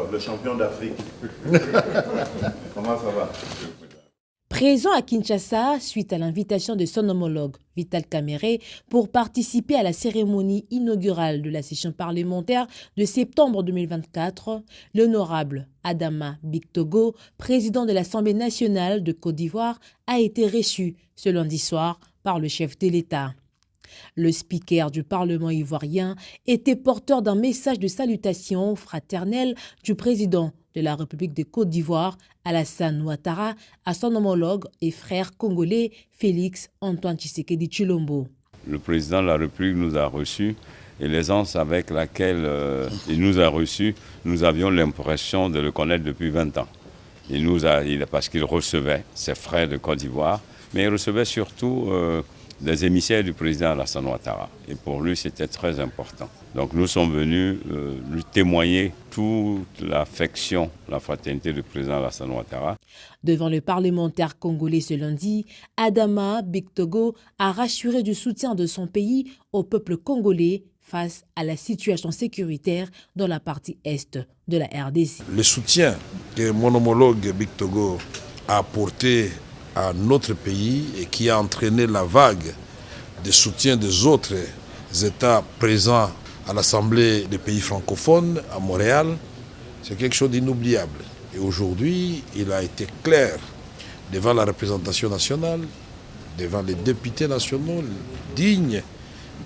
Alors, le champion d'Afrique, comment ça va? Présent à Kinshasa, suite à l'invitation de son homologue Vital Kamerhe pour participer à la cérémonie inaugurale de la session parlementaire de septembre 2024, l'honorable Adama Bictogo, président de l'Assemblée nationale de Côte d'Ivoire, a été reçu ce lundi soir par le chef de l'État. Le speaker du Parlement ivoirien était porteur d'un message de salutation fraternelle du président de la République de Côte d'Ivoire, Alassane Ouattara, à son homologue et frère congolais Félix Antoine Tshisekedi Tshilombo. Le président de la République nous a reçus et l'aisance avec laquelle il nous a reçus, nous avions l'impression de le connaître depuis 20 ans. Parce qu'il recevait ses frères de Côte d'Ivoire, mais il recevait surtout des émissaires du président Alassane Ouattara. Et pour lui, c'était très important. Donc nous sommes venus lui témoigner toute l'affection, la fraternité du président Alassane Ouattara. Devant le parlementaire congolais ce lundi, Adama Bictogo a rassuré du soutien de son pays au peuple congolais face à la situation sécuritaire dans la partie est de la RDC. Le soutien que mon homologue Bictogo a apporté à notre pays et qui a entraîné la vague de soutien des autres États présents à l'Assemblée des pays francophones à Montréal, c'est quelque chose d'inoubliable. Et aujourd'hui, il a été clair devant la représentation nationale, devant les députés nationaux, dignes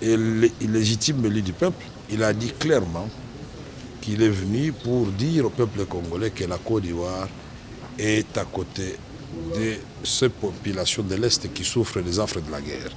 et illégitimes élus du peuple. Il a dit clairement qu'il est venu pour dire au peuple congolais que la Côte d'Ivoire est à côté de ces populations de l'Est qui souffrent des affres de la guerre.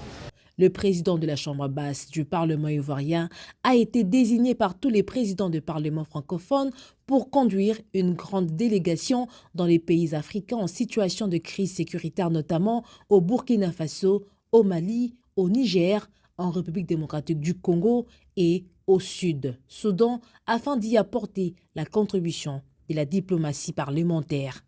Le président de la Chambre basse du Parlement ivoirien a été désigné par tous les présidents de parlements francophones pour conduire une grande délégation dans les pays africains en situation de crise sécuritaire, notamment au Burkina Faso, au Mali, au Niger, en République démocratique du Congo et au Sud-Soudan, afin d'y apporter la contribution de la diplomatie parlementaire.